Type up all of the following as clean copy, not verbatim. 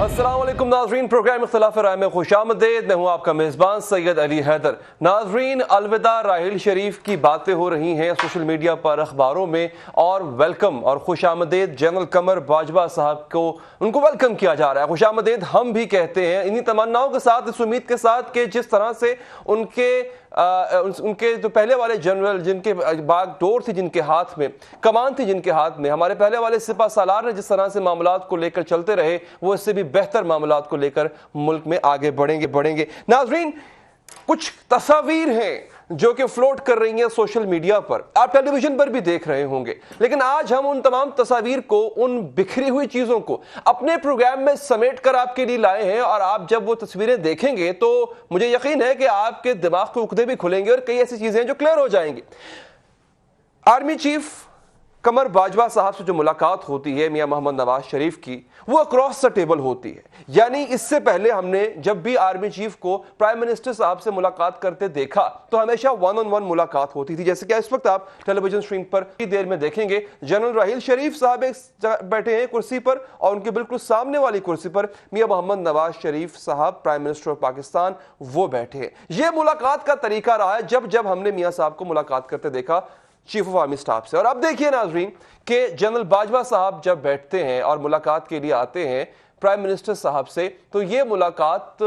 अस्सलाम वालेकुम नाज़रीन, प्रोग्राम इख्तिलाफ राय में खुशामदीद। मैं हूँ आपका मेज़बान सैयद अली हैदर। नाज़रीन, अलविदा राहिल शरीफ की बातें हो रही हैं सोशल मीडिया पर, अखबारों में, और वेलकम और खुशामदीद जनरल कमर बाजवा साहब को उनको वेलकम किया जा रहा है। खुशामदीद हम भी कहते हैं इन्हीं तमन्नाओं के साथ, इस उम्मीद के साथ कि जिस तरह से उनके जो पहले वाले जनरल, जिनके बागडोर थी, जिनके हाथ में कमान थी, जिनके हाथ में हमारे पहले वाले सिपा सालार ने जिस तरह से मामलात को लेकर चलते रहे, वो इससे भी बेहतर मामलात को लेकर मुल्क में आगे बढ़ेंगे। नाज़रीन, कुछ तस्वीर हैं जो कि फ्लोट कर रही हैं सोशल मीडिया पर, आप टेलीविजन पर भी देख रहे होंगे, लेकिन आज हम उन तमाम तस्वीर को, उन बिखरी हुई चीजों को अपने प्रोग्राम में समेट कर आपके लिए लाए हैं। और आप जब वो तस्वीरें देखेंगे तो मुझे यकीन है कि आपके दिमाग के उकदे भी खुलेंगे और कई ऐसी चीजें हैं जो क्लियर हो जाएंगी। आर्मी चीफ कमर बाजवा साहब से जो मुलाकात होती है मियां मोहम्मद नवाज शरीफ की, वो अक्रॉस द टेबल होती है। यानी इससे पहले हमने जब भी आर्मी चीफ को प्राइम मिनिस्टर साहब से मुलाकात करते देखा तो हमेशा वन ऑन वन मुलाकात होती थी, जैसे कि इस वक्त आप टेलीविजन स्क्रीन पर ही देर में देखेंगे। जनरल राहिल शरीफ साहब एक बैठे हैं कुर्सी पर और उनके बिल्कुल सामने वाली कुर्सी पर मियां मोहम्मद नवाज शरीफ साहब प्राइम मिनिस्टर ऑफ पाकिस्तान वो बैठे हैं। यह मुलाकात का तरीका रहा है जब जब हमने मियां साहब को मुलाकात करते देखा चीफ ऑफ आर्मी स्टाफ से। और अब देखिए नाजरीन कि जनरल बाजवा साहब जब बैठते हैं और मुलाकात के लिए आते हैं प्राइम मिनिस्टर साहब से, तो ये मुलाकात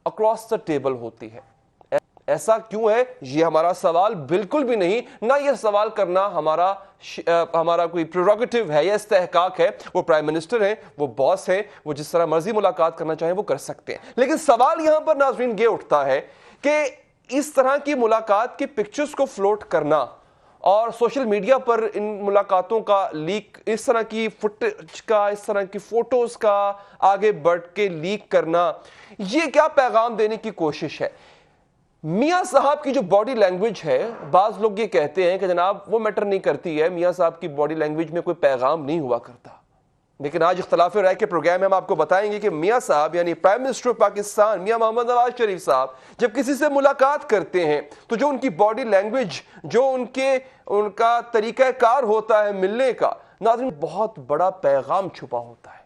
अक्रॉस द टेबल होती है। ऐसा क्यों है, ये हमारा सवाल बिल्कुल भी नहीं, ना ये सवाल करना हमारा कोई प्रेरोगेटिव है या इस्तेहकाक है। वो प्राइम मिनिस्टर हैं, वो बॉस हैं, वो जिस तरह मर्जी मुलाकात करना चाहें वो कर सकते हैं। लेकिन सवाल यहां पर नाजरीन ये उठता है कि इस तरह की मुलाकात की पिक्चर्स को फ्लोट करना और सोशल मीडिया पर इन मुलाकातों का लीक, इस तरह की फुटेज का, इस तरह की फोटोज का आगे बढ़ के लीक करना, ये क्या पैगाम देने की कोशिश है? मियां साहब की जो बॉडी लैंग्वेज है, बाज लोग ये कहते हैं कि जनाब वो मैटर नहीं करती है, मियां साहब की बॉडी लैंग्वेज में कोई पैगाम नहीं हुआ करता। लेकिन आज इख्तिलाफ राय के प्रोग्राम में हम आपको बताएंगे कि मियां साहब यानी प्राइम मिनिस्टर ऑफ पाकिस्तान मियां मोहम्मद नवाज शरीफ साहब जब किसी से मुलाकात करते हैं तो जो उनकी बॉडी लैंग्वेज, जो उनका तरीकाकार होता है मिलने का, नाज़रीन बहुत बड़ा पैगाम छुपा होता है।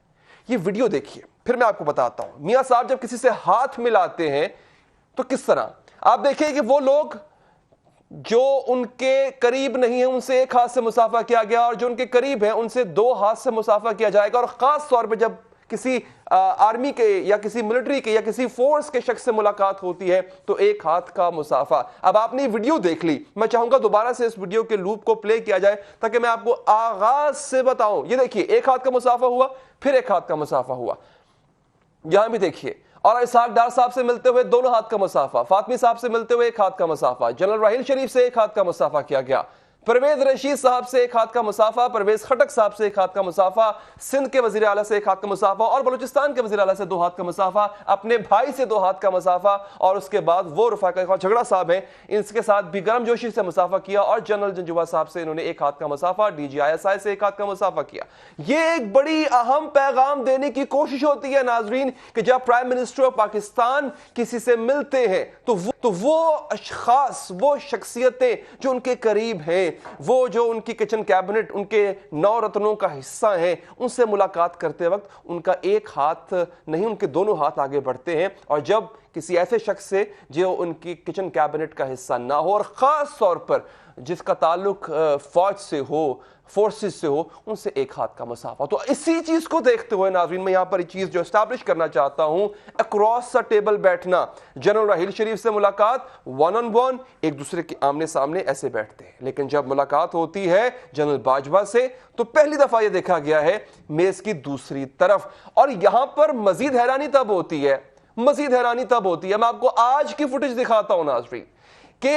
ये वीडियो देखिए, फिर मैं आपको बताता हूं। मियां साहब जब किसी से हाथ मिलाते हैं तो किस तरह, आप देखिए कि वो लोग जो उनके करीब नहीं है उनसे एक हाथ से मुसाफा किया गया और जो उनके करीब है उनसे दो हाथ से मुसाफा किया जाएगा। और खास तौर पे जब किसी आर्मी के या किसी मिलिट्री के या किसी फोर्स के शख्स से मुलाकात होती है तो एक हाथ का मुसाफा। अब आपने वीडियो देख ली, मैं चाहूंगा दोबारा से इस वीडियो के लूप को प्ले किया जाए ताकि मैं आपको आगाज से बताऊं। ये देखिए, एक हाथ का मुसाफा हुआ, फिर एक हाथ का मुसाफा हुआ, यहां भी देखिए। और इसहाक डार साहब से मिलते हुए दोनों हाथ का मुसाफा, फातमी साहब से मिलते हुए एक हाथ का मुसाफा, जनरल राहिल शरीफ से एक हाथ का मुसाफा किया गया, परवेज रशीद साहब से एक हाथ का मुसाफा, परवेज खटक साहब से एक हाथ का मुसाफा, सिंध के वजीर आला से एक हाथ का मुसाफा और बलूचिस्तान के वजीर आला से दो हाथ का मुसाफा, अपने भाई से दो हाथ का मुसाफा, और उसके बाद वो रफाका झगड़ा साहब हैं, इनके साथ भी गर्मजोशी से मुसाफा किया, और जनरल जंजुआ साहब से इन्होंने एक हाथ का मुसाफा, DGISI से एक हाथ का मुसाफा किया। ये एक बड़ी अहम पैगाम देने की कोशिश होती है नाजरीन कि जब प्राइम मिनिस्टर ऑफ पाकिस्तान किसी से मिलते हैं तो वो अशखास, वो शख्सियतें जो उनके करीब हैं, वो जो उनकी किचन कैबिनेट, उनके 9 रत्नों का हिस्सा हैं, उनसे मुलाकात करते वक्त उनका एक हाथ नहीं, उनके दोनों हाथ आगे बढ़ते हैं। और जब किसी ऐसे शख्स से जो उनकी किचन कैबिनेट का हिस्सा ना हो और खास तौर पर जिसका ताल्लुक फौज से हो, फोर्सेस से हो, उनसे एक हाथ का मुसाफा। तो इसी चीज को देखते हुए नाज़रीन मैं यहां पर एक चीज जो एस्टैब्लिश करना चाहता हूं, अक्रॉस द टेबल बैठना। जनरल राहिल शरीफ से मुलाकात वन ऑन वन, एक दूसरे के आमने सामने ऐसे बैठते हैं। लेकिन जब मुलाकात होती है जनरल बाजवा से तो पहली दफा यह देखा गया है मेज की दूसरी तरफ। और यहां पर मजीद हैरानी तब होती है, मैं आपको आज की फुटेज दिखाता हूं नाज़रीन, कि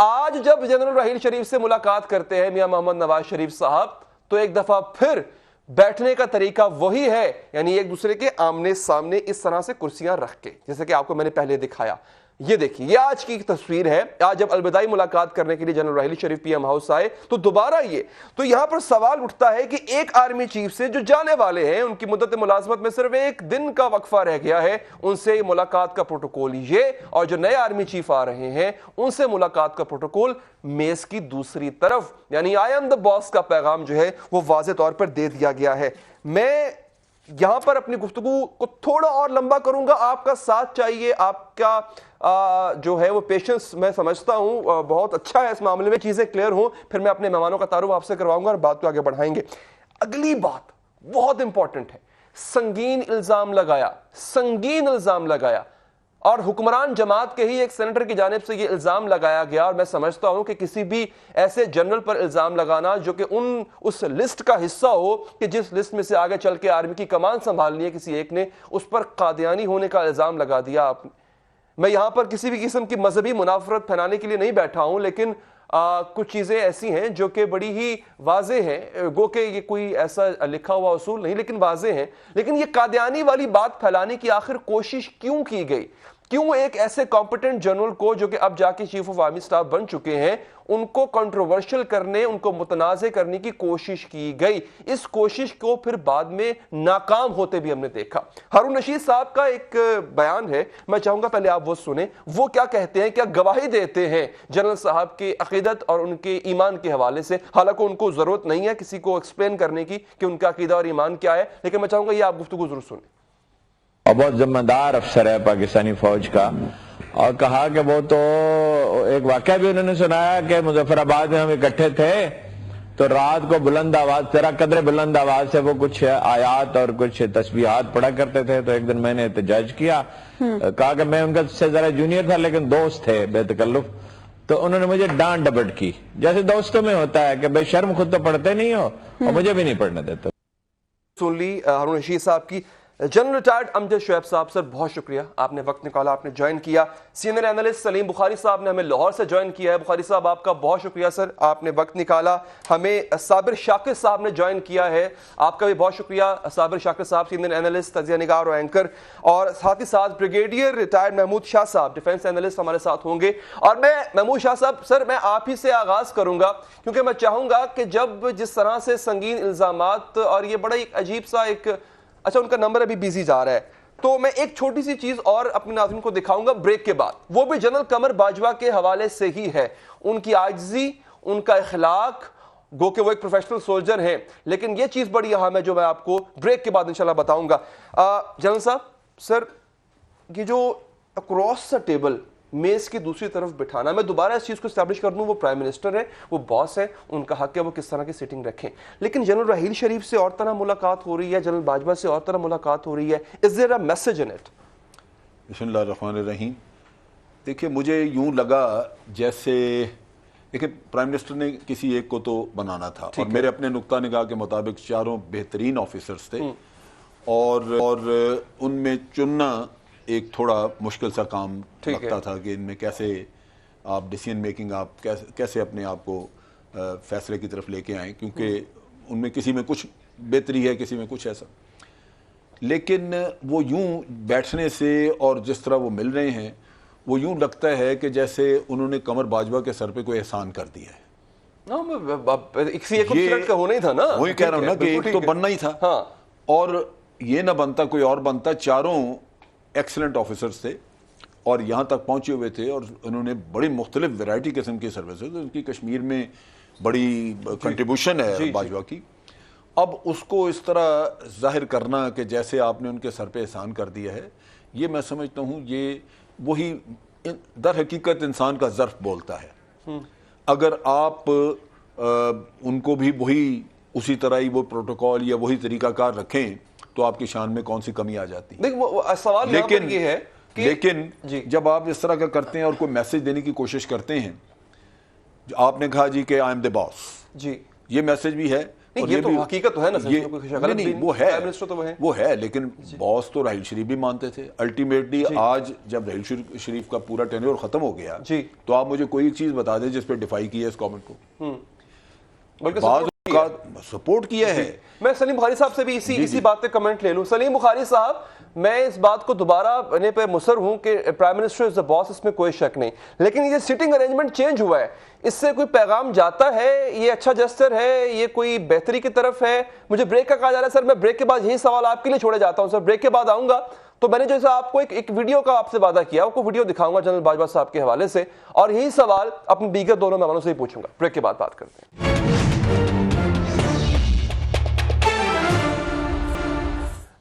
आज जब जनरल राहिल शरीफ से मुलाकात करते हैं मियां मोहम्मद नवाज शरीफ साहब तो एक दफा फिर बैठने का तरीका वही है, यानी एक दूसरे के आमने सामने इस तरह से कुर्सियां रख के, जैसे कि आपको मैंने पहले दिखाया। ये देखिए, ये आज की तस्वीर है। आज जब अलविदाई मुलाकात करने के लिए जनरल राहिल शरीफ PM हाउस आए तो दोबारा ये, तो यहां पर सवाल उठता है कि एक आर्मी चीफ से जो जाने वाले हैं, उनकी मुद्दत मुलाजमत में सिर्फ एक दिन का वक्फा रह गया है, उनसे मुलाकात का प्रोटोकॉल ये, और जो नए आर्मी चीफ आ रहे हैं उनसे मुलाकात का प्रोटोकॉल मेज की दूसरी तरफ, यानी आई एम द बॉस का पैगाम जो है वो वाज़े तौर पर दे दिया गया है। मैं यहां पर अपनी गुफ्तगू को थोड़ा और लंबा करूंगा, आपका साथ चाहिए, आपका जो है वो पेशेंस मैं समझता हूं बहुत अच्छा है इस मामले में, चीजें क्लियर हों, फिर मैं अपने मेहमानों का तारुफ आपसे करवाऊंगा और बात को आगे बढ़ाएंगे। अगली बात बहुत इंपॉर्टेंट है, संगीन इल्जाम लगाया और हुक्मरान जमात के ही एक सेनेटर की जानिब से यह इल्जाम लगाया गया, और मैं समझता हूं कि किसी भी ऐसे जनरल पर इल्जाम लगाना जो कि उस लिस्ट का हिस्सा हो कि जिस लिस्ट में से आगे चल के आर्मी की कमान संभालनी है, किसी एक ने उस पर कादियानी होने का इल्जाम लगा दिया आपने। मैं यहां पर किसी भी किस्म की मजहबी मुनाफरत फैलाने के लिए नहीं बैठा हूं, लेकिन कुछ चीजें ऐसी हैं जो कि बड़ी ही वाजे हैं, गो के ये कोई ऐसा लिखा हुआ उसूल नहीं लेकिन वाजे हैं। लेकिन ये कादियानी वाली बात फैलाने की आखिर कोशिश क्यों की गई? क्यों एक ऐसे कॉम्पिटेंट जनरल को जो कि अब जाके चीफ ऑफ आर्मी स्टाफ बन चुके हैं, उनको कंट्रोवर्शियल करने, उनको मुतनाज़े करने की कोशिश की गई? इस कोशिश को फिर बाद में नाकाम होते भी हमने देखा। हारून रशीद साहब का एक बयान है, मैं चाहूंगा पहले आप वो सुने। वो क्या कहते हैं, क्या गवाही देते हैं जनरल साहब की अकीदत और उनके ईमान के हवाले से। हालांकि उनको जरूरत नहीं है किसी को एक्सप्लेन करने की कि उनका अकीदा और ईमान क्या है, लेकिन मैं चाहूंगा ये आप गुफ्तगू जरूर सुने। और बहुत जिम्मेदार अफसर है पाकिस्तानी फौज का, और कहा कि वो तो एक वाकया भी उन्होंने सुनाया कि मुजफ्फराबाद में हम इकट्ठे थे तो रात को बुलंद आवाज, तेरा कदर बुलंद आवाज से वो कुछ आयात और कुछ तस्बीहात पढ़ा करते थे। तो एक दिन मैंने एहतजाज किया, कहा कि मैं उनका से जरा जूनियर था लेकिन दोस्त थे बेतकल्लुफ, तो उन्होंने मुझे डांट डपट की, जैसे दोस्तों में होता है कि बेशर्म खुद तो पढ़ते नहीं हो और मुझे भी नहीं पढ़ने देते। सुन ली हारून रशीद साहब की। जनरल रिटायर्ड अमजद शुएब साहब, सर बहुत शुक्रिया, आपने वक्त निकाला, आपने ज्वाइन किया। सीनियर एनालिस्ट सलीम बुखारी साहब ने हमें लाहौर से ज्वाइन किया है। बुखारी साहब आपका बहुत शुक्रिया सर, आपने वक्त निकाला। हमें साबिर शाकिर साहब ने ज्वाइन किया है, आपका भी बहुत शुक्रिया साबिर शाकिर साहब, सीनियर एनालिस्ट, तजिया निगार और एंकर। और साथ ही साथ ब्रिगेडियर रिटायर्ड महमूद शाह साहब, डिफेंस एनालिस्ट, हमारे साथ होंगे। और मैं महमूद शाह साहब, सर मैं आप ही से आगाज करूंगा, क्योंकि मैं चाहूंगा कि जब जिस तरह से संगीन इल्जामात, और ये बड़ा एक अजीब सा एक, अच्छा उनका नंबर अभी बिजी जा रहा है, तो मैं एक छोटी सी चीज और अपने नाज़रीन को दिखाऊंगा ब्रेक के बाद, वो भी जनरल कमर बाजवा के हवाले से ही है। उनकी आजिज़ी, उनका इखलाक, गो के वो एक प्रोफेशनल सोल्जर हैं, लेकिन ये चीज बड़ी अहम है जो मैं आपको ब्रेक के बाद इंशाल्लाह बताऊंगा। जनरल साहब, सर ये जो अक्रॉस द टेबल मेज की दूसरी तरफ बिठाना, मैं दोबारा इस चीज को एस्टैब्लिश कर दूं, वो प्राइम मिनिस्टर है, वो बॉस है, उनका हक है वो किस तरह की सीटिंग रखें, लेकिन जनरल राहील शरीफ से और तरह मुलाकात हो रही है, जनरल बाजवा से और तरह मुलाकात हो रही है। Is there a message in it? बिस्मिल्लाहिर्रहमानिर्रहीम। देखिए, मुझे यूं लगा जैसे, देखिए प्राइम मिनिस्टर ने किसी एक को तो बनाना था, और मेरे अपने नुक्ता निगाह के मुताबिक चारों बेहतरीन ऑफिसर्स थे, और उनमें चुनना एक थोड़ा मुश्किल सा काम लगता था कि इनमें कैसे आप डिसीजन मेकिंग, आप कैसे अपने आप को फैसले की तरफ लेके आए, क्योंकि उनमें किसी में कुछ बेहतरी है, किसी में कुछ ऐसा। लेकिन वो यूं बैठने से और जिस तरह वो मिल रहे हैं, वो यूं लगता है कि जैसे उन्होंने कमर बाजवा के सर पे कोई एहसान कर दिया है। का होना ही था ना, वही कह रहा हूं ना कि एक तो बनना ही था। हाँ। और ये ना बनता कोई और बनता। चारों एक्सीलेंट ऑफिसर्स थे और यहाँ तक पहुँचे हुए थे, और उन्होंने बड़ी मुख्तलिफ वैरायटी किस्म की सर्विसेज, उनकी कश्मीर में बड़ी कंट्रीब्यूशन है बाजवा की। अब उसको इस तरह जाहिर करना कि जैसे आपने उनके सर पे एहसान कर दिया है, ये मैं समझता हूँ ये वही दर हकीकत इंसान का ज़र्फ बोलता है। अगर आप उनको भी वही उसी तरह ही वो प्रोटोकॉल या वही तरीकाकार रखें तो आपकी शान में कौन सी कमी आ जाती है। सवाल लेकिन ये है कि लेकिन जब आप इस तरह का करते हैं और कोई मैसेज देने की कोशिश करते हैं, आपने कहा जी कि आई एम द बॉस जी, ये मैसेज भी है, और ये तो हकीकत तो है ना, नहीं वो है, वो है, लेकिन बॉस तो राहील शरीफ भी मानते थे। अल्टीमेटली आज जब राहील शरीफ का पूरा टेन्योर खत्म हो गया जी, तो आप मुझे कोई एक चीज बता दें जिस पे डिफाई किया इस गवर्नमेंट को, बल्कि सपोर्ट किया है। मैं सलीम बुखारी साहब से भी इसी बात पे कमेंट ले लूं। सलीम बुखारी साहब, मैं इस बात को दोबारा बने पे मुसर हूं कि prime minister is the boss, इसमें कोई शक नहीं, लेकिन ये सिटिंग अरेंजमेंट चेंज हुआ है, इससे कोई पैगाम जाता है, ये अच्छा जस्टर है, ये कोई बेहतरी की तरफ है? मुझे ब्रेक का कहा जा रहा है सर, मैं ब्रेक के बाद यही सवाल आपके लिए छोड़े जाता हूं सर, ब्रेक के बाद आऊंगा। तो मैंने जैसे आपको एक वीडियो का आपसे वादा किया, आपको वीडियो दिखाऊंगा जनरल बाजवा साहब के हवाले से, और यही सवाल अपने दीगर दोनों मेहमानों से ही पूछूंगा। ब्रेक के बाद बात करते हैं।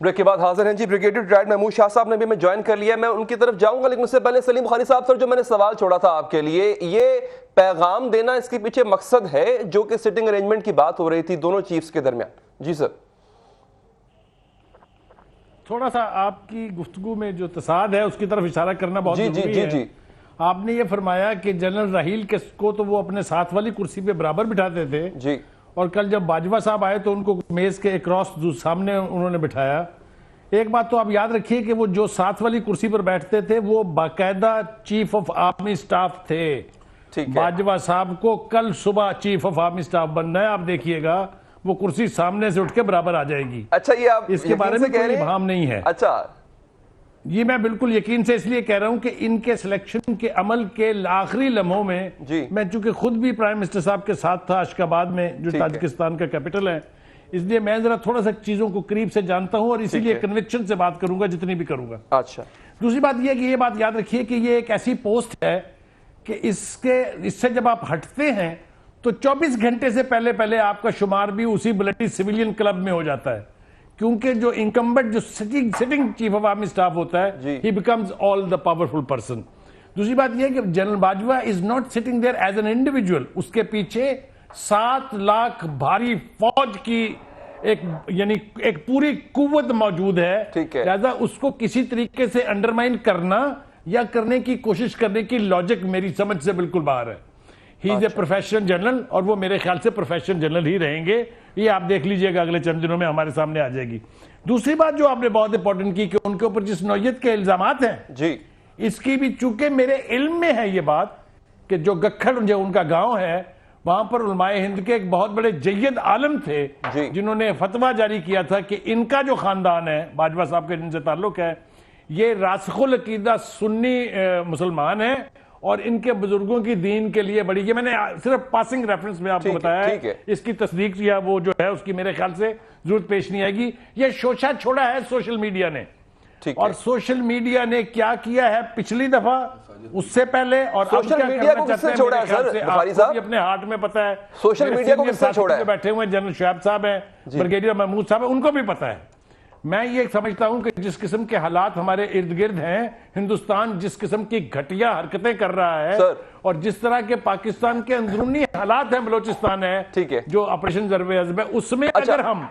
ब्रेक के बाद हाजिर हैं जी ब्रिगेडियर रिटायर्ड महमूद शाह साहब ने भी मैं ज्वाइन कर लिया। मैं उनकी तरफ जाऊंगा, लेकिन उससे पहले सलीम बुखारी साहब सर, जो मैंने सवाल छोड़ा था आपके लिए, ये पैगाम देना इसके पीछे मकसद है जो कि सिटिंग अरेंजमेंट की बात हो रही थी दोनों चीफ्स के दरमियान। जी सर। थोड़ा सा आपकी गुफ्तगू में जो तसाद है उसकी तरफ इशारा करना बहुत जी जरूरी जी है। जी जी। आपने ये फरमाया कि जनरल राहील को तो वो अपने साथ वाली कुर्सी पे बराबर बिठाते थे जी। और कल जब बाजवा साहब आए तो उनको मेज के क्रॉस सामने उन्होंने बिठाया। एक बात तो आप याद रखिए कि वो जो साथ वाली कुर्सी पर बैठते थे वो बाकायदा चीफ ऑफ आर्मी स्टाफ थे। ठीक है। बाजवा साहब को कल सुबह चीफ ऑफ आर्मी स्टाफ बनना है, आप देखिएगा वो कुर्सी सामने से उठ के बराबर आ जाएगी। अच्छा, ये आप इसके बारे में कोई इबाहम नहीं है। अच्छा, ये मैं बिल्कुल यकीन से इसलिए कह रहा हूं कि इनके सिलेक्शन के अमल के आखिरी लम्हों में जी। मैं चूंकि खुद भी प्राइम मिनिस्टर साहब के साथ था अशकाबाद में, जो ताजिकिस्तान का कैपिटल है, इसलिए मैं जरा थोड़ा सा चीजों को करीब से जानता हूं और इसीलिए कन्विक्शन से बात करूंगा जितनी भी करूंगा। अच्छा, दूसरी बात यह कि ये बात याद रखिए कि ये एक ऐसी पोस्ट है कि इससे जब आप हटते हैं तो 24 घंटे से पहले पहले आपका शुमार भी उसी बुलेटिन सिविलियन क्लब में हो जाता है, क्योंकि जो इनकम्बेंट जो sitting chief of army staff होता है, ही becomes all the powerful person. दूसरी बात यह कि general Bajwa is not sitting there as an individual, उसके पीछे 7 लाख भारी फौज की एक पूरी कुव्वत मौजूद है। लिहाजा उसको किसी तरीके से अंडरमाइन करना या करने की कोशिश करने की लॉजिक मेरी समझ से बिल्कुल बाहर है। He is a professional general और वो मेरे ख्याल से प्रोफेशनल जनरल ही रहेंगे। ये आप देख लीजिएगा, अगले चंद दिनों में हमारे सामने आ जाएगी। दूसरी बात जो आपने बहुत इंपॉर्टेंट की कि उनके ऊपर जिस नौयत के इल्जामात हैं जी, इसकी भी चूंकि मेरे इल्म में है ये बात कि जो गखड़ जो उनका गांव है वहां पर उलमाए हिंद के एक बहुत बड़े जय्यद आलम थे जिन्होंने फतवा जारी किया था कि इनका जो खानदान है, बाजवा साहब के जिनसे ताल्लुक है, ये रासिखुल अकीदा सुन्नी मुसलमान है और इनके बुजुर्गों की दीन के लिए बड़ी, ये मैंने सिर्फ पासिंग रेफरेंस में आपको बताया है। इसकी तस्दीक या वो जो है उसकी मेरे ख्याल से जरूरत पेश नहीं आएगी। ये शोशा छोड़ा है सोशल मीडिया ने, और सोशल मीडिया ने क्या किया है पिछली दफा, उससे पहले और सोशल मीडिया को किसने छोड़ा है सर बुखारी साहब? अपने हार्ट में पता है सोशल मीडिया को किसने छोड़ा है? बैठे हुए जनरल शुएब साहब हैं, ब्रिगेडियर महमूद साहब हैं, उनको भी पता है। मैं ये समझता हूं कि जिस किस्म के हालात हमारे इर्द गिर्द हैं, हिंदुस्तान जिस किस्म की घटिया हरकतें कर रहा है और जिस तरह के पाकिस्तान के अंदरूनी हालात हैं, बलोचिस्तान है जो ऑपरेशन ज़र्बे अज़ब है, उसमें अगर हम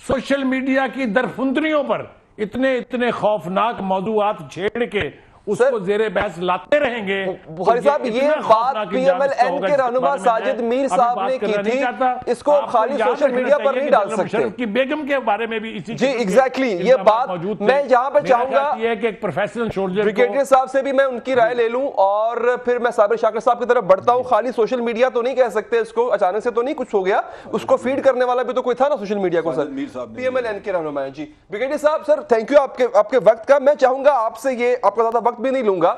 सोशल मीडिया की दरफुंदरियों पर इतने खौफनाक मौजूआत छेड़ के उसको जेरे बहस लाते रहेंगे। बुखारी साहब, ये बात पीएमएल-एन के रहनुमा साजिद मीर साहब ने की थी, इसको आप खाली सोशल मीडिया पर नहीं डाल सकते। की बेगम के बारे में भी इसी जी एग्जैक्टली ये बात मैं जहां पे चाहूंगा कि एक प्रोफेशनल सोल्जर ब्रिगेडियर साहब से भी मैं उनकी राय ले लूं और फिर मैं साबिर शाकिर साहब की तरफ बढ़ता हूं। खाली सोशल मीडिया तो नहीं कह सकते इसको, अचानक से तो नहीं कुछ हो गया, उसको फीड करने वाला भी तो कोई था ना सोशल मीडिया को। सर पीएमएल-एन के रहनुमा हैं जी। ब्रिगेडियर साहब सर थैंक यू आपके वक्त का। मैं चाहूंगा आपसे ये, आपका ज्यादा वक्त भी नहीं लूंगा।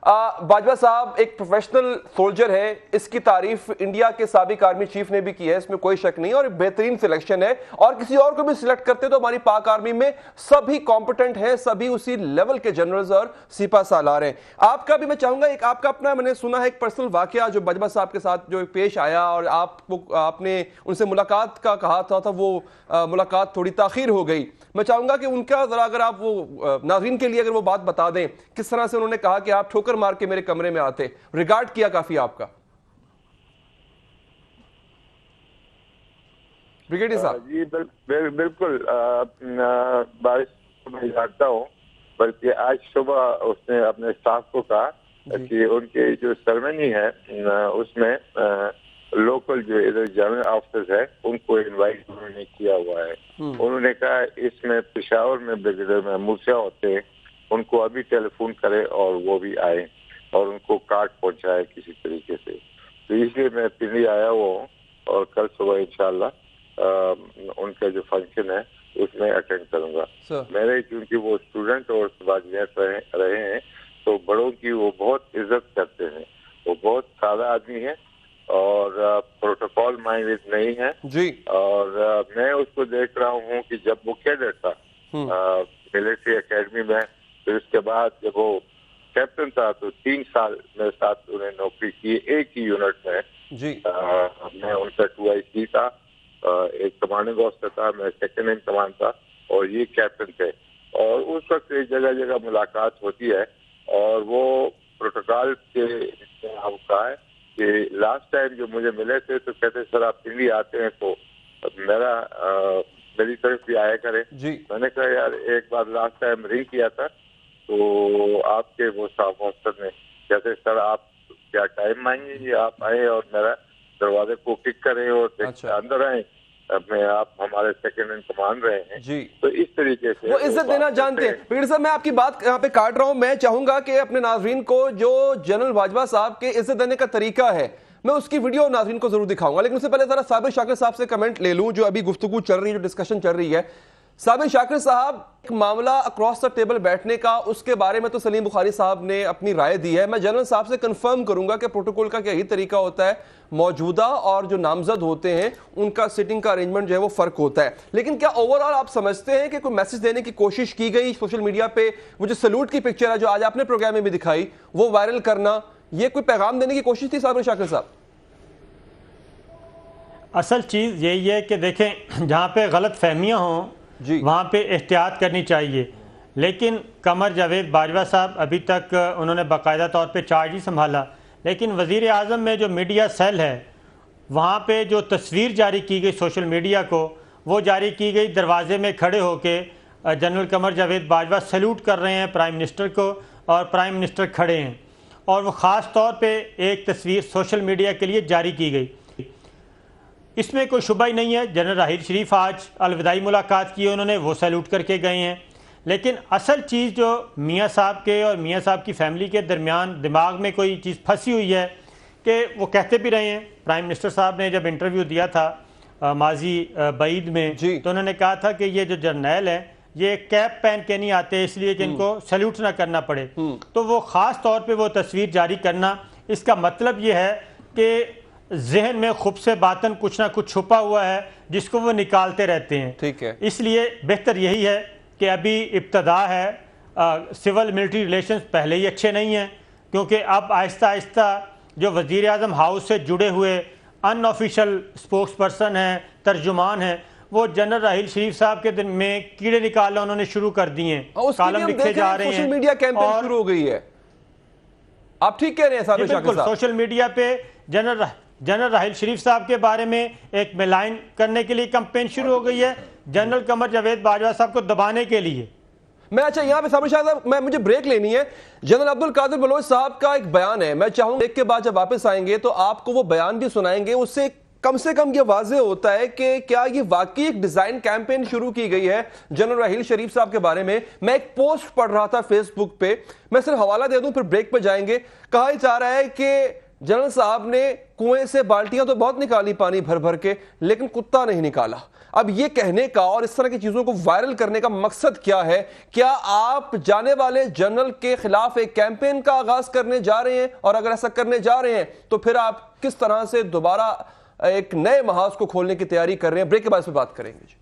बाजवा साहब एक प्रोफेशनल सोल्जर है, इसकी तारीफ इंडिया के साबिक आर्मी चीफ ने भी की है, इसमें कोई शक नहीं, और बेहतरीन सिलेक्शन है। और किसी और को भी सिलेक्ट करते तो हमारी पाक आर्मी में सभी कॉम्पिटेंट हैं, सभी उसी लेवल के जनरल्स और सिपा सालार हैं। आपका भी मैं चाहूंगा एक आपका अपना, मैंने सुना है एक पर्सनल वाकया जो बाजवा साहब के साथ जो पेश आया और आपने उनसे मुलाकात का कहा था वो मुलाकात थोड़ी ताखीर हो गई। मैं चाहूंगा कि उनका जरा अगर आप वो नाज़रीन के लिए अगर वो बात बता दें, किस तरह से उन्होंने कहा कि आप ठोकर मार के मेरे कमरे में आते, रिगार्ड किया काफी आपका। ब्रिगेडियर साहब जी बिल्कुल बारिश मैं जानता हूँ, बल्कि आज सुबह उसने अपने स्टाफ को कहा कि उनके जो सेरेमनी है उसमें लोकल जो इधर जनरल ऑफिसर्स है उनको इनवाइट उन्होंने किया हुआ है। उन्होंने कहा इसमें पेशावर में ब्रिगेडियर महमूद शाह होते हैं, उनको अभी टेलीफोन करे और वो भी आए और उनको कार्ड पहुंचाए किसी तरीके से। तो इसलिए मैं दिल्ली आया हुआ हूँ और कल सुबह इंशाल्लाह उनका जो फंक्शन है उसमें अटेंड करूंगा। मेरे क्योंकि वो स्टूडेंट और सुबादियत रहे हैं तो बड़ों की वो बहुत इज्जत करते हैं, वो बहुत सादा आदमी है और प्रोटोकॉल माइंडेड नहीं है जी। और मैं उसको देख रहा हूँ कि जब वो कैडेट था मिलिट्री एकेडमी में, फिर उसके बाद जब वो कैप्टन था तो 3 साल मेरे साथ उन्हें नौकरी की एक ही यूनिट में जी। मैं उनका 2IC था, एक कमांडिंग ऑफिसर था, मैं सेकेंड इन कमांड था और ये कैप्टन थे। और उस वक्त जगह जगह मुलाकात होती है और वो प्रोटोकॉल के कहा है कि लास्ट टाइम जो मुझे मिले थे तो कहते सर आप दिल्ली आते हैं तो मेरी तरफ भी आया करें जी। मैंने कहा यार एक बार लास्ट टाइम रिंग किया था तो आपके वो स्टाफ ऑफिसर ने कहते सर आप क्या टाइम मांगेंगे आप आए और मेरा दरवाजे को किक करें और अंदर आए अपने आप हमारे सेकंड इन कमांड रहे हैं जी। तो इस तरीके से वो इज्जत देना जानते हैं। पीर साहब मैं आपकी बात यहाँ पे काट रहा हूं, मैं चाहूंगा कि अपने नाजरीन को जो जनरल बाजवा साहब के इज्जत देने का तरीका है मैं उसकी वीडियो नाजरीन को जरूर दिखाऊंगा, लेकिन उससे पहले जरा साबिर शाकिर साहब से कमेंट ले लूं जो अभी गुफ्तगू चल रही है, जो डिस्कशन चल रही है। साबिर शाकिर साहब, मामला अक्रॉस द टेबल बैठने का उसके बारे में तो सलीम बुखारी साहब ने अपनी राय दी है। मैं जनरल साहब से कंफर्म करूंगा कि प्रोटोकॉल का क्या ही तरीका होता है, मौजूदा और जो नामजद होते हैं उनका सिटिंग का अरेंजमेंट जो है वो फर्क होता है। लेकिन क्या ओवरऑल आप समझते हैं कि कोई मैसेज देने की कोशिश की गई सोशल मीडिया पे, वो जो सैल्यूट की पिक्चर है जो आज आपने प्रोग्राम में भी दिखाई वो वायरल करना, ये कोई पैगाम देने की कोशिश थी साबिर शाकिर साहब? असल चीज़ यही है कि देखें जहाँ पे गलत फहमियाँ हों वहाँ पे एहतियात करनी चाहिए, लेकिन कमर जावेद बाजवा साहब अभी तक उन्होंने बाकायदा तौर पे चार्ज ही संभाला, लेकिन वज़ीर आज़म में जो मीडिया सेल है वहाँ पे जो तस्वीर जारी की गई सोशल मीडिया को, वो जारी की गई दरवाजे में खड़े होके जनरल कमर जावेद बाजवा सैल्यूट कर रहे हैं प्राइम मिनिस्टर को और प्राइम मिनिस्टर खड़े हैं, और वो ख़ास तौर पे एक तस्वीर सोशल मीडिया के लिए जारी की गई। इसमें कोई शुबा ही नहीं है, जनरल राहिल शरीफ आज अलविदाई मुलाकात की उन्होंने, वो सैल्यूट करके गए हैं। लेकिन असल चीज़ जो मियाँ साहब के और मियाँ साहब की फैमिली के दरमियान दिमाग में कोई चीज़ फंसी हुई है कि वो कहते भी रहे हैं, प्राइम मिनिस्टर साहब ने जब इंटरव्यू दिया था माजी बईद में तो उन्होंने कहा था कि ये जो जर्नैल हैं ये कैप पहन के नहीं आते इसलिए कि इनको सैल्यूट ना करना पड़े। तो वो ख़ास तौर पे वो तस्वीर जारी करना, इसका मतलब ये है कि जहन में खूब से बातन कुछ ना कुछ छुपा हुआ है जिसको वो निकालते रहते हैं। ठीक है, इसलिए बेहतर यही है कि अभी इब्तदा है, सिविल मिलिट्री रिलेशंस पहले ही अच्छे नहीं हैं, क्योंकि अब आहिस्ता आहिस्ता जो वज़ीर आज़म हाउस से जुड़े हुए अनऑफिशियल स्पोक्स पर्सन हैं, तर्जुमान हैं, वो जनरल राहिल शरीफ साहब के दिन में कीड़े निकालना उन्होंने शुरू कर दिए हैं, कॉलम लिखे जा रहे हैं, सोशल मीडिया कैंपेन शुरू हो गई है। आप ठीक कह रहे हैं साबिर शाकिर साहब, सोशल मीडिया पे जनरल राहिल शरीफ साहब के बारे में एक मिलाइन करने के लिए कैंपेन शुरू हो गई है, जनरल कमर जावेद बाजवा साहब को दबाने के लिए। मैं अच्छा यहाँ पे साबिर शाकिर साहब, मैं मुझे ब्रेक लेनी है। जनरल अब्दुल कादिर बलोच साहब का एक बयान है, मैं चाहूंगा ब्रेक के बाद जब वापस आएंगे तो आपको वो बयान भी सुनाएंगे, उससे कम से कम ये वाज़ेह होता है कि क्या ये वाकई एक डिजाइन कैंपेन शुरू की गई है जनरल राहिल शरीफ साहब के बारे में। मैं एक पोस्ट पढ़ रहा था फेसबुक पे, मैं सिर्फ हवाला दे दूं फिर ब्रेक पे जाएंगे। कहा जा रहा है कि जनरल साहब ने कुएं से बाल्टियां तो बहुत निकाली पानी भर भर के, लेकिन कुत्ता नहीं निकाला। अब ये कहने का और इस तरह की चीजों को वायरल करने का मकसद क्या है? क्या आप जाने वाले जनरल के खिलाफ एक कैंपेन का आगाज करने जा रहे हैं? और अगर ऐसा करने जा रहे हैं तो फिर आप किस तरह से दोबारा एक नए महाज को खोलने की तैयारी कर रहे हैं? ब्रेक के बाद इस पर बात करेंगे जी।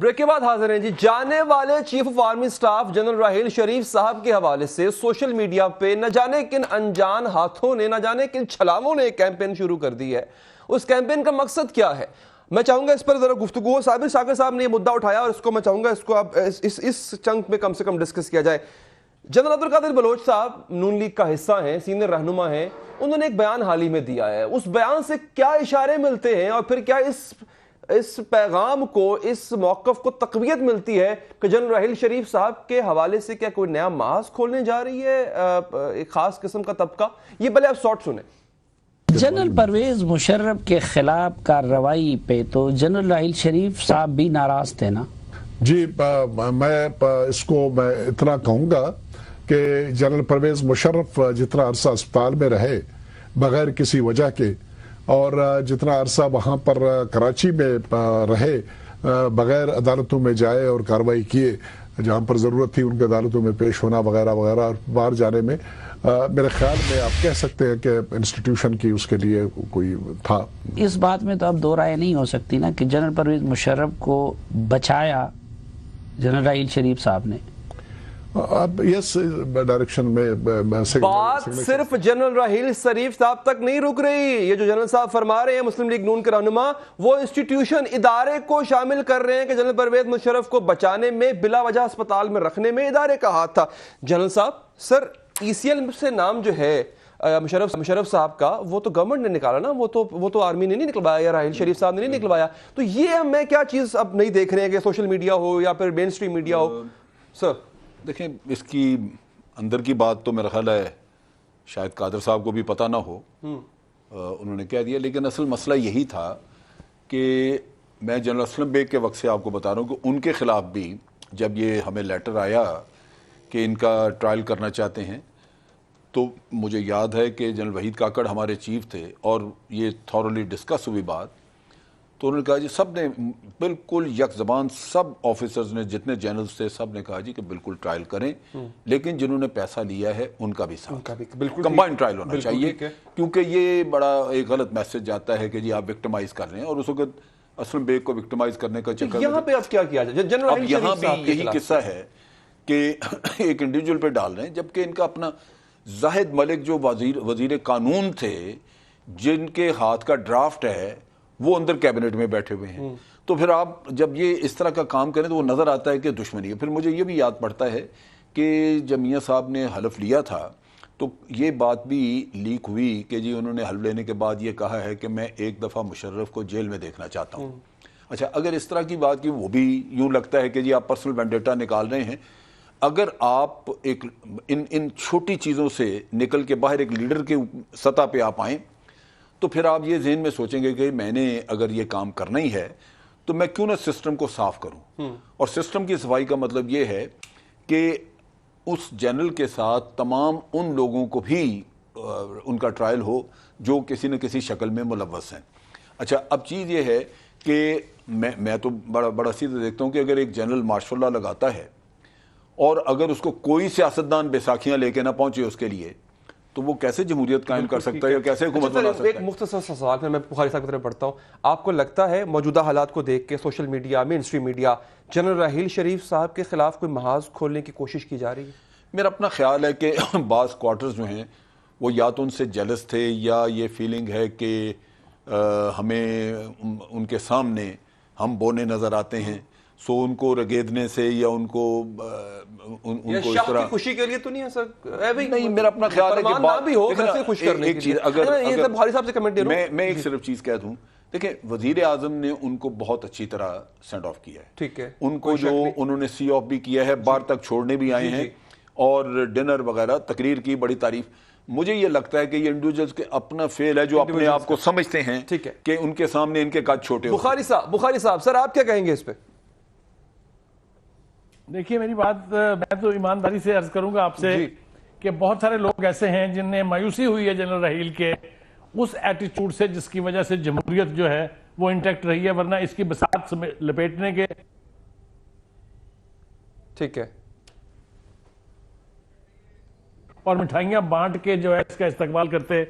ब्रेक के बाद हाजिर हैं जी। जाने वाले chief of army staff general Raheel Sharif साहब के हवाले से सोशल मीडिया पे न जाने किन अनजान हाथों ने, न जाने किन छलांगों ने एक कैंपेन शुरू कर दी है। उस कैंपेन का मकसद क्या है? मैं चाहूंगा इस पर जरा गुफ्तगू हो। साबिर शाकिर साहब ने यह मुद्दा उठाया और इसको मैं चाहूंगा इसको आप इस चंक में कम से कम डिस्कस किया जाए। जनरल अब्दुल कादिर बलोच साहब नून लीग का हिस्सा हैं, सीनियर रहनुमा हैं, उन्होंने एक बयान हाल ही में दिया है। उस बयान से क्या इशारे मिलते हैं और फिर क्या इस पैगाम को, इस मौक़िफ़ को तक़वियत मिलती है कि जनरल राहिल शरीफ साहब के हवाले से क्या कोई नया महाज खोलने जा रही है एक खास किस्म का तबका? ये पहले आप शॉर्ट सुने। जनरल परवेज मुशर्रफ के खिलाफ कार्रवाई पे तो जनरल राहिल शरीफ साहब भी नाराज थे ना जी? मैं इतना कहूँगा कि जनरल परवेज मुशर्रफ जितना अरसा अस्पताल में रहे बगैर किसी वजह के, और जितना अरसा वहाँ पर कराची में रहे बगैर अदालतों में जाए और कार्रवाई किए, जहाँ पर ज़रूरत थी उनके अदालतों में पेश होना वगैरह वगैरह, बाहर जाने में मेरे ख्याल में आप कह सकते हैं कि इंस्टीट्यूशन की उसके लिए कोई था। इस बात में तो अब दो राय नहीं हो सकती ना कि जनरल परवेज मुशर्रफ को बचाया जनरल राहिल शरीफ साहब ने। अब यस डायरेक्शन में बात सिर्फ जनरल राहील शरीफ साहब तक नहीं रुक रही। ये जो जनरल साहब फरमा रहे हैं मुस्लिम लीग नून के रहनुमा, वो इंस्टीट्यूशन इदारे को शामिल कर रहे हैं कि जनरल परवेज मुशर्रफ को बचाने में, बिला वजह अस्पताल में रखने में इदारे का हाथ था। जनरल साहब, सर ECL से नाम जो है मुशर्रफ साहब का, वो तो गवर्नमेंट ने निकाला ना, वो तो आर्मी ने नहीं निकलवाया या राहील शरीफ साहब ने नहीं निकलवाया। तो ये हमें क्या चीज अब नहीं देख रहे हैं कि सोशल मीडिया हो या फिर मेन स्ट्रीम मीडिया हो? सर देखें, इसकी अंदर की बात तो मेरा ख्याल है शायद कादर साहब को भी पता ना हो, उन्होंने कह दिया। लेकिन असल मसला यही था कि मैं जनरल असलम बेग के वक्त से आपको बता रहा हूँ कि उनके खिलाफ भी जब ये हमें लेटर आया कि इनका ट्रायल करना चाहते हैं, तो मुझे याद है कि जनरल वहीद काकड़ हमारे चीफ थे और ये थॉरली डिस्कस हुई बात। तो उन्होंने कहा जी, सब ने बिल्कुल यक ज़बान, सब ऑफिसर्स ने, जितने जनरल्स थे, सब ने कहा जी कि बिल्कुल ट्रायल करें, लेकिन जिन्होंने पैसा लिया है उनका भी साथ, बिल्कुल कंबाइंड ट्रायल होना चाहिए, क्योंकि ये बड़ा एक गलत मैसेज जाता है कि जी आप विक्टिमाइज कर रहे हैं। और उस वक्त असलम बेग को विक्टिमाइज करने का चक्कर यहाँ पे अब क्या किया जाए? जनरल यहाँ भी यही किस्सा है कि एक इंडिविजुअल पे डाल रहे हैं, जबकि इनका अपना जाहिद मलिक जो वजीर कानून थे, जिनके हाथ का ड्राफ्ट है, वो अंदर कैबिनेट में बैठे हुए हैं। तो फिर आप जब ये इस तरह का काम करें तो वो नजर आता है कि दुश्मनी है। फिर मुझे ये भी याद पड़ता है कि जब मियां साहब ने हलफ लिया था तो ये बात भी लीक हुई कि जी उन्होंने हलफ लेने के बाद ये कहा है कि मैं एक दफ़ा मुशर्रफ को जेल में देखना चाहता हूँ। अच्छा, अगर इस तरह की बात की, वो भी यूँ लगता है कि जी आप पर्सनल वेंडेटा निकाल रहे हैं। अगर आप एक इन छोटी चीज़ों से निकल के बाहर एक लीडर के सतह पे आप आएँ, तो फिर आप ये ज़हन में सोचेंगे कि मैंने अगर ये काम करना ही है तो मैं क्यों ना सिस्टम को साफ करूं। और सिस्टम की सफाई का मतलब ये है कि उस जनरल के साथ तमाम उन लोगों को भी उनका ट्रायल हो जो किसी न किसी शक्ल में मुलव्वस हैं। अच्छा, अब चीज़ ये है कि मैं तो बड़ा सीधा देखता हूं कि अगर एक जनरल मार्शल लॉ लगाता है और अगर उसको कोई सियासतदान बैसाखियां लेके ना पहुंचे उसके लिए, तो वो कैसे जमहूरियत कायम कर सकता है या कैसे हुकूमत बना सकता है? एक मुख्तसर सा सवाल मैं बुखारी साहब की तरफ बढ़ता हूँ। आपको लगता है मौजूदा हालात को देख के social media, mainstream media, general Raheel Sharif साहब के खिलाफ कोई महाज खोलने की कोशिश की जा रही है? मेरा अपना ख्याल है कि बास क्वार्टर्स जो हैं वो या तो उनसे जेलस थे या ये फीलिंग है कि हमें उनके सामने हम बोने नजर आते हैं, सो उनको रगेदने से या उनको इस तरह खुशी के लिए तो नहीं है सर? नहीं, मेरा अपना ख्याल है कि बात भी हो घर से खुश करने एक चीज अगर बुखारी साहब से कमेंट दे रहा हूं, मैं एक सिर्फ चीज कह दूं, देखिए वजीर आजम ने उनको बहुत अच्छी तरह सेंड ऑफ किया है। ठीक है, उनको जो उन्होंने सी ऑफ भी किया है, बाहर तक छोड़ने भी आए हैं और डिनर वगैरह तकरीर की, बड़ी तारीफ। मुझे ये लगता है कि ये इंडिविजुअल्स के अपना फेल है जो अपने आप को समझते हैं कि उनके सामने इनके कद छोटे। बुखारी साहब सर आप क्या कहेंगे इस पे? देखिए, मेरी बात मैं तो ईमानदारी से अर्ज करूंगा आपसे कि बहुत सारे लोग ऐसे हैं जिन्हें मायूसी हुई है जनरल राहील के उस एटीट्यूड से जिसकी वजह से जमहूरियत जो है वो इंटैक्ट रही है, वरना इसकी बसात लपेटने के। ठीक है, और मिठाइयां बांट के जो है इसका इस्तेमाल करते,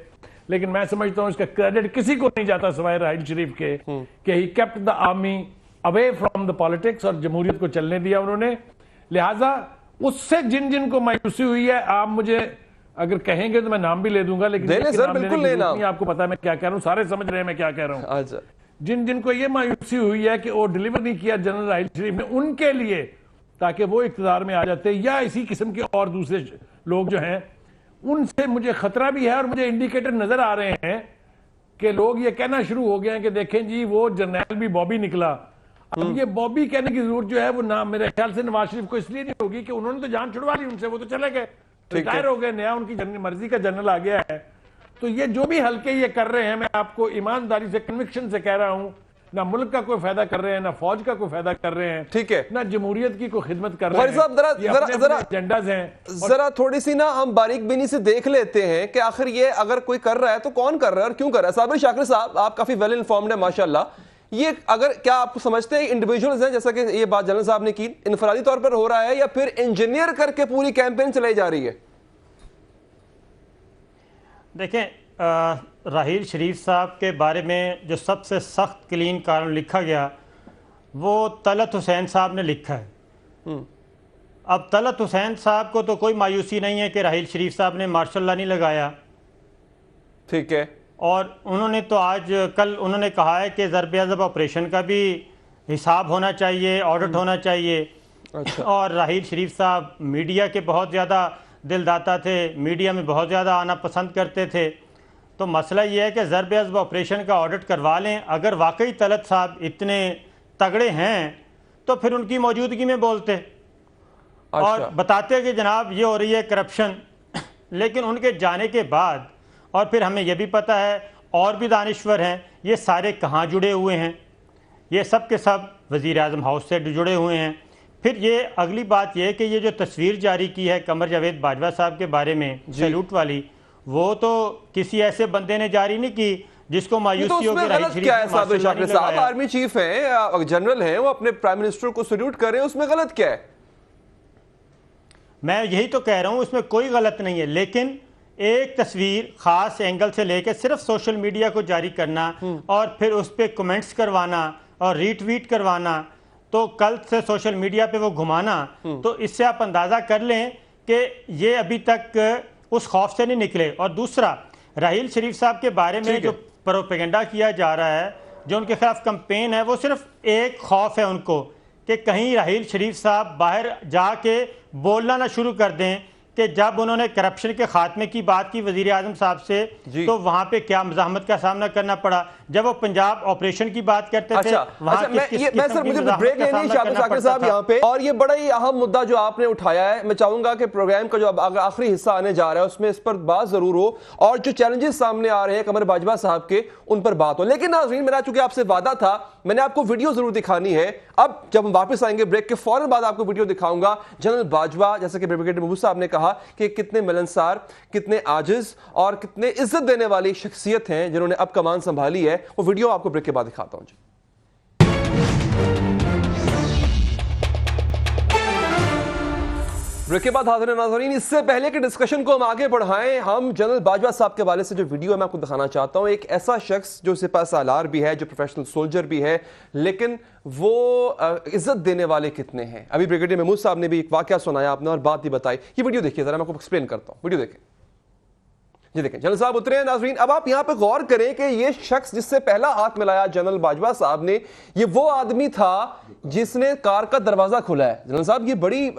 लेकिन मैं समझता हूं इसका क्रेडिट किसी को नहीं जाता सिवाय राहील शरीफ के कि he kept the army away from the politics और जमहूरियत को चलने दिया उन्होंने। लिहाजा उससे जिन जिन को मायूसी हुई है, आप मुझे अगर कहेंगे तो मैं नाम भी ले दूंगा, लेकिन सर बिल्कुल लेना, आपको पता है मैं क्या कह रहा हूं, सारे समझ रहे हैं मैं क्या कह रहा हूं। अच्छा, जिन जिन को ये मायूसी हुई है कि वो डिलीवर नहीं किया जनरल राहील शरीफ ने उनके लिए, ताकि वो इक़्तिदार में आ जाते, या इसी किस्म के और दूसरे लोग जो हैं, उनसे मुझे खतरा भी है। और मुझे इंडिकेटर नजर आ रहे हैं कि लोग ये कहना शुरू हो गए हैं कि देखें जी वो जर्नैल भी बॉबी निकला। अब ये बॉबी कहने की जरूरत जो है वो नाम मेरे ख्याल से नवाज शरीफ को इसलिए नहीं होगी कि उन्होंने तो जान छुड़वा ली उनसे, वो तो चले गए, रिटायर हो गए, नया उनकी मर्जी का जनरल आ गया है। तो ये जो भी हल्के ये कर रहे हैं, मैं आपको ईमानदारी से कन्विक्शन से कह रहा हूं, ना मुल्क का कोई फायदा कर रहे हैं, ना फौज का कोई फायदा कर रहे हैं, ठीक है, ना जमहूरियत की कोई खिदमत कर रहे हैं। जरा एजेंडाज हैं, जरा थोड़ी सी ना हम बारीक बीनी से देख लेते हैं कि आखिर ये अगर कोई कर रहा है तो कौन कर रहा है और क्यों कर रहा है। साबिर शाकिर साहब, आप काफी वेल इन्फॉर्म्ड है माशाल्लाह। ये अगर क्या आप समझते हैं इंडिविजुअल्स हैं, जैसा कि ये बात जनरल साहब ने की, इनफरादी तौर पर हो रहा है या फिर इंजीनियर करके पूरी कैंपेन चलाई जा रही है? देखें, राहील शरीफ साहब के बारे में जो सबसे सख्त क्लीन कारण लिखा गया वो तलत हुसैन साहब ने लिखा है। अब तलत हुसैन साहब को तो कोई मायूसी नहीं है कि राहील शरीफ साहब ने मार्शल लॉ नहीं लगाया, ठीक है, और उन्होंने तो आज कल उन्होंने कहा है कि ज़रब-ए-अज़ब ऑपरेशन का भी हिसाब होना चाहिए, ऑडिट होना चाहिए। अच्छा। और राहील शरीफ साहब मीडिया के बहुत ज़्यादा दिलदाता थे, मीडिया में बहुत ज़्यादा आना पसंद करते थे। तो मसला ये है कि ज़रब-ए-अज़ब ऑपरेशन का ऑडिट करवा लें। अगर वाकई तलत साहब इतने तगड़े हैं तो फिर उनकी मौजूदगी में बोलते और बताते कि जनाब ये हो रही है करप्शन। लेकिन उनके जाने के बाद, और फिर हमें यह भी पता है और भी दानिश्वर हैं, ये सारे कहाँ जुड़े हुए हैं, ये सब के सब वज़ीर आज़म हाउस से जुड़े हुए हैं। फिर ये अगली बात यह है कि ये जो तस्वीर जारी की है कमर जावेद बाजवा साहब के बारे में सैल्यूट वाली, वो तो किसी ऐसे बंदे ने जारी नहीं की जिसको मायूसी हो गई। क्या है साहब, आर्मी चीफ हैं, जनरल हैं, वो अपने प्राइम मिनिस्टर को सैल्यूट कर रहे हैं, उसमें गलत क्या है? मैं यही तो कह रहा हूं, उसमें कोई गलत नहीं है। लेकिन एक तस्वीर खास एंगल से लेकर सिर्फ सोशल मीडिया को जारी करना और फिर उस पर कमेंट्स करवाना और रीट्वीट करवाना, तो कल से सोशल मीडिया पे वो घुमाना, तो इससे आप अंदाजा कर लें कि ये अभी तक उस खौफ से नहीं निकले। और दूसरा, राहील शरीफ साहब के बारे में जो प्रोपेगेंडा किया जा रहा है, जो उनके खिलाफ कंपेन है, वो सिर्फ एक खौफ है उनको कि कहीं राहील शरीफ साहब बाहर जाके बोलना ना शुरू कर दें कि जब उन्होंने करप्शन के खात्मे की बात की वजीर आजम साहब से, तो वहां पे क्या मज़ाहमत का सामना करना पड़ा। जब वो पंजाब ऑपरेशन की बात करते थे, मैं सर मुझे ब्रेक लेनी शाकिर साहब यहाँ पे, और ये बड़ा ही अहम मुद्दा जो आपने उठाया है, मैं चाहूंगा कि प्रोग्राम का जो आखिरी हिस्सा आने जा रहा है उसमें इस पर बात जरूर हो, और जो चैलेंजेस सामने आ रहे हैं कमर बाजवा साहब के, उन पर बात हो। लेकिन नाज़रीन, मेरा चूंकि आपसे वादा था, मैंने आपको वीडियो जरूर दिखानी है। अब जब हम वापस आएंगे ब्रेक के फौरन बाद आपको वीडियो दिखाऊंगा। जनरल बाजवा, जैसे कि ब्रिगेडियर महबूब साहब ने कहा, कि कितने मिलनसार, कितने आजिज और कितने इज्जत देने वाली शख्सियत हैं जिन्होंने अब कमान संभाली है। वो वीडियो आपको ब्रेक के बाद दिखाता हूं जी। ब्रेक के बाद हाजिर नाज़रीन, इससे पहले कि डिस्कशन को हम आगे बढ़ाएं, हम जनरल बाजवा साहब के हवाले से जो वीडियो है मैं आपको दिखाना चाहता हूं। एक ऐसा शख्स जो सिपा सालार भी है, जो प्रोफेशनल सोल्जर भी है, लेकिन वो इज्जत देने वाले कितने हैं। अभी ब्रिगेडियर महमूद साहब ने भी एक वाकया सुनाया आपने और बात भी बताई। ये वीडियो देखिए जरा, मैं आपको एक्सप्लेन करता हूं। वीडियो देखें जी, देखें जनरल साहब उतरे हैं। नाज़रीन, अब आप यहां पे गौर करें कि ये शख्स जिससे पहला हाथ मिलाया जनरल बाजवा साहब ने, ये वो आदमी था जिसने कार का दरवाजा खोला है। जनरल साहब, ये बड़ी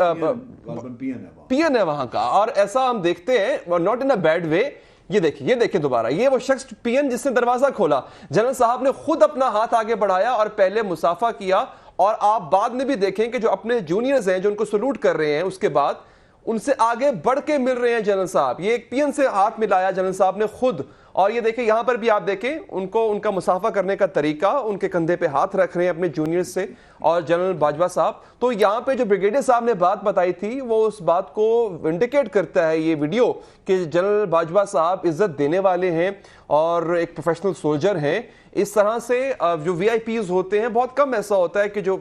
पीएन है वहां का, और ऐसा हम देखते हैं, not in a bad way. ये देखिए दोबारा, ये वो शख्स पीएन जिसने दरवाजा खोला। जनरल साहब ने खुद अपना हाथ आगे बढ़ाया और पहले मुसाफा किया, और आप बाद में भी देखें कि जो अपने जूनियर्स हैं जो उनको सलूट कर रहे हैं, उसके बाद उनसे आगे बढ़ के मिल रहे हैं जनरल साहब। ये एक पीएन से हाथ मिलाया जनरल साहब ने खुद, और ये देखें यहां पर भी आप देखें उनको, उनका मुसाफा करने का तरीका, उनके कंधे पे हाथ रख रहे हैं अपने जूनियर्स से और जनरल बाजवा साहब। तो यहां पे जो ब्रिगेडियर साहब ने बात बताई थी, वो उस बात को इंडिकेट करता है ये वीडियो कि जनरल बाजवा साहब इज्जत देने वाले हैं और एक प्रोफेशनल सोल्जर हैं। इस तरह से जो वीआईपीज होते हैं, बहुत कम ऐसा होता है कि जो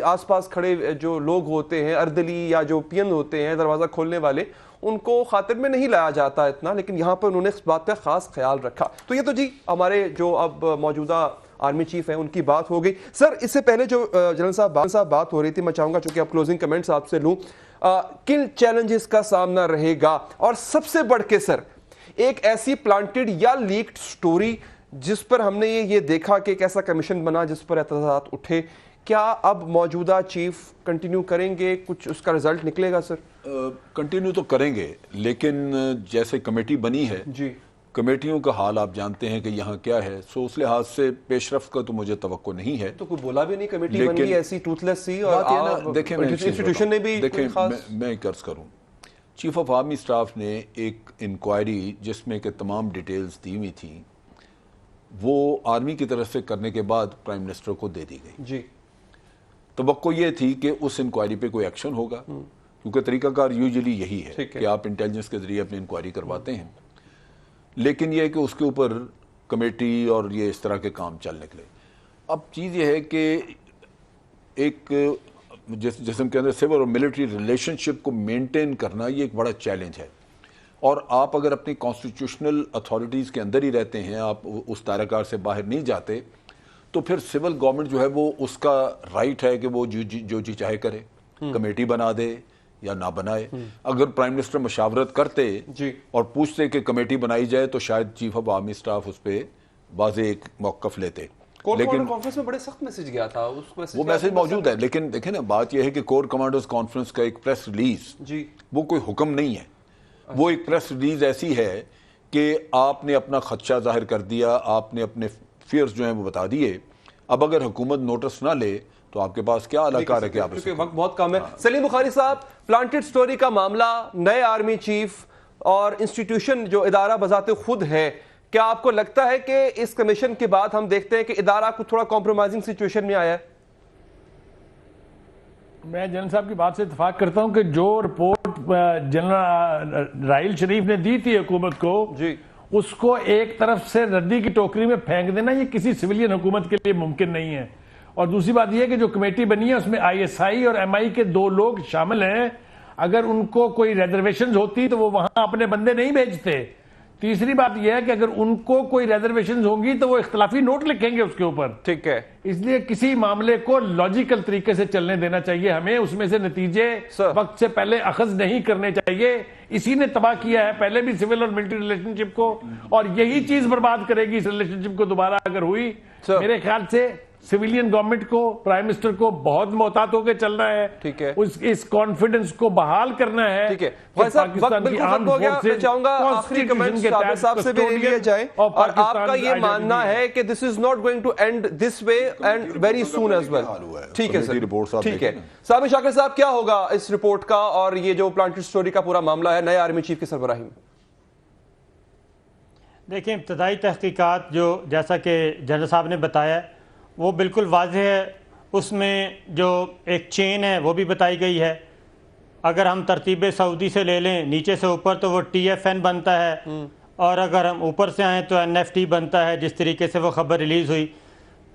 आसपास खड़े जो लोग होते हैं, अर्दली या जो पीएन होते हैं दरवाजा खोलने वाले, उनको खातिर में नहीं लाया जाता इतना, लेकिन यहाँ पर उन्होंने इस बात का खास ख्याल रखा। तो ये तो जी हमारे जो अब मौजूदा आर्मी चीफ हैं उनकी बात हो गई। सर, इससे पहले जो जनरल साहब बात हो रही थी, मैं चाहूंगा चूंकि अब क्लोजिंग कमेंट्स आपसे लूं, किन चैलेंजेस का सामना रहेगा, और सबसे बढ़ के सर एक ऐसी प्लांटेड या लीक्ड स्टोरी जिस पर हमने ये देखा कि एक ऐसा कमीशन बना जिस पर एतराज़ात उठे, क्या अब मौजूदा चीफ कंटिन्यू करेंगे, कुछ उसका रिजल्ट निकलेगा सर? कंटिन्यू तो करेंगे, लेकिन जैसे कमेटी बनी है जी, कमेटियों का हाल आप जानते हैं कि यहाँ क्या है, सो उस लिहाज से पेशरफ का तो मुझे तवक्को नहीं है। तो कोई बोला भी नहीं, कमेटी बन गई ऐसी टूथलेस सी, और देखें इंस्टीट्यूशन ने भी देखें, मैं एक अर्ज करूँ, चीफ ऑफ आर्मी स्टाफ ने एक इंक्वायरी जिसमें के तमाम डिटेल्स दी हुई थी, वो आर्मी की तरफ से करने के बाद प्राइम मिनिस्टर को दे दी गई जी। तवक्को ये थी कि उस इंक्वायरी पे कोई एक्शन होगा, क्योंकि तरीकाकार यूजुअली यही है कि आप इंटेलिजेंस के जरिए अपनी इंक्वायरी करवाते हैं, लेकिन यह है कि उसके ऊपर कमेटी और ये इस तरह के काम चल निकले। अब चीज़ ये है कि एक जिसम के अंदर सिविल और मिलिट्री रिलेशनशिप को मेंटेन करना ये एक बड़ा चैलेंज है, और आप अगर अपनी कॉन्स्टिट्यूशनल अथॉरिटीज़ के अंदर ही रहते हैं, आप उस दायराकार से बाहर नहीं जाते, तो फिर सिविल गवर्नमेंट जो है वो उसका राइट है कि वो जो जी चाहे करे, कमेटी बना दे या ना बनाए। अगर प्राइम मिनिस्टर मशावरत करते जी और पूछते कि कमेटी बनाई जाए तो शायद चीफ ऑफ आर्मी स्टाफ उस पर वाज़े एक मौक़िफ़ लेते। लेकिन कॉन्फ्रेंस में बड़े सख्त मैसेज गया था, वो मैसेज मौजूद है, लेकिन देखें ना, बात यह है कि कोर कमांडर्स कॉन्फ्रेंस का एक प्रेस रिलीज जी वो कोई हुक्म नहीं है। वो एक प्रेस रिलीज ऐसी है कि आपने अपना खदशा जाहिर कर दिया, आपने अपने फियर्स जो हैं वो बता दिए। अब अगर हुकूमत नोटिस ना ले तो आपके पास क्या अलाकार है कि आप क्योंकि वक्त बहुत कम है। सलीम बुखारी साहब, प्लांटेड स्टोरी का मामला, नए आर्मी चीफ और इंस्टीट्यूशन जो इदारा बजाते खुद है, क्या आपको लगता है कि इस कमीशन के बाद हम देखते हैं कि इदारा कुछ थोड़ा कॉम्प्रोमाइजिंग सिचुएशन में आया है? मैं जनरल साहब की बात से इत्तेफाक करता हूं कि जो रिपोर्ट जनरल राहिल शरीफ ने दी थी हुकूमत को जी, उसको एक तरफ से रद्दी की टोकरी में फेंक देना ये किसी सिविलियन हुकूमत के लिए मुमकिन नहीं है। और दूसरी बात यह है कि जो कमेटी बनी है उसमें ISI और MI के 2 लोग शामिल हैं। अगर उनको कोई रिजर्वेशन होती तो वो वहां अपने बंदे नहीं भेजते। तीसरी बात यह है कि अगर उनको कोई रिजर्वेशन होंगी तो वो इख्तलाफी नोट लिखेंगे उसके ऊपर। ठीक है, इसलिए किसी मामले को लॉजिकल तरीके से चलने देना चाहिए हमें, उसमें से नतीजे वक्त से पहले अखज नहीं करने चाहिए। इसी ने तबाह किया है पहले भी सिविल और मिलिट्री रिलेशनशिप को, और यही चीज बर्बाद करेगी इस रिलेशनशिप को दोबारा अगर हुई। मेरे ख्याल से सिविलियन गवर्नमेंट को, प्राइम मिनिस्टर को बहुत मोहतात होकर चलना है। ठीक है, इस कॉन्फिडेंस को बहाल करना है। ठीक है भाई साहब, वक्त बिल्कुल खत्म हो गया। मैं चाहूंगा आखिरी कमेंट्स साबिर साहब से भी ले लिए जाए, और आपका ये मानना है कि this is not going to end this way and very soon as well. ठीक है सर, ठीक है। साबिर शाकिर साहब, क्या होगा इस रिपोर्ट का और ये जो प्लांटेड स्टोरी का पूरा मामला है नए आर्मी चीफ की सरबराही में? देखिए, इब्तदाई तहकीकात जो जैसा कि जनरल साहब ने बताया वो बिल्कुल वाज़ेह है। उसमें जो एक चेन है वो भी बताई गई है। अगर हम तरतीब सऊदी से ले लें नीचे से ऊपर तो वो TFN बनता है, और अगर हम ऊपर से आएँ तो NFT बनता है। जिस तरीके से वो ख़बर रिलीज़ हुई,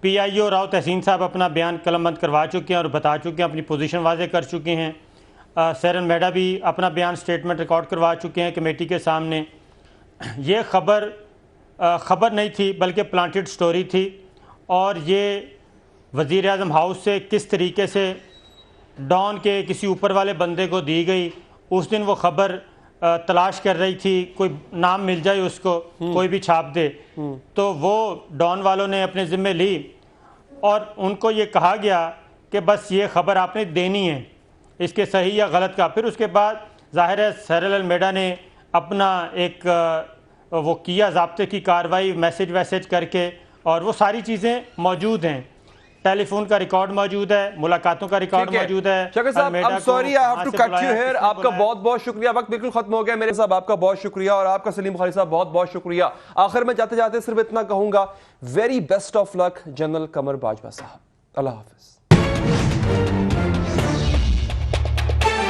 PIO राव तहसीन साहब अपना बयान कलमबंद करवा चुके हैं और बता चुके हैं, अपनी पोजीशन वाज़ेह कर चुके हैं। सेरन मेडा भी अपना बयान स्टेटमेंट रिकॉर्ड करवा चुके हैं कमेटी के सामने। ये खबर नहीं थी बल्कि प्लांटेड स्टोरी थी, और ये वज़ीर आज़म हाउस से किस तरीके से डॉन के किसी ऊपर वाले बंदे को दी गई। उस दिन वो खबर तलाश कर रही थी, कोई नाम मिल जाए उसको, कोई भी छाप दे, तो वो डॉन वालों ने अपने ज़िम्मे ली और उनको ये कहा गया कि बस ये खबर आपने देनी है, इसके सही या गलत का। फिर उसके बाद ज़ाहिर है सेरल अलमेडा ने अपना एक वो किया, ज़ाब्ते की कार्रवाई, मैसेज करके, और वो सारी चीज़ें मौजूद हैं। टेलीफोन का रिकॉर्ड मौजूद है, मुलाकातों का रिकॉर्ड मौजूद है। शाकिर साहब, I'm sorry, I have to cut you here। आपका बहुत बहुत शुक्रिया, वक्त बिल्कुल खत्म हो गया मेरे साहब। आपका बहुत शुक्रिया, और आपका सलीम बुखारी साहब बहुत बहुत शुक्रिया। आखिर में जाते जाते सिर्फ इतना कहूंगा, very best of luck general Qamar Bajwa साहब। अल्लाह हाफिज।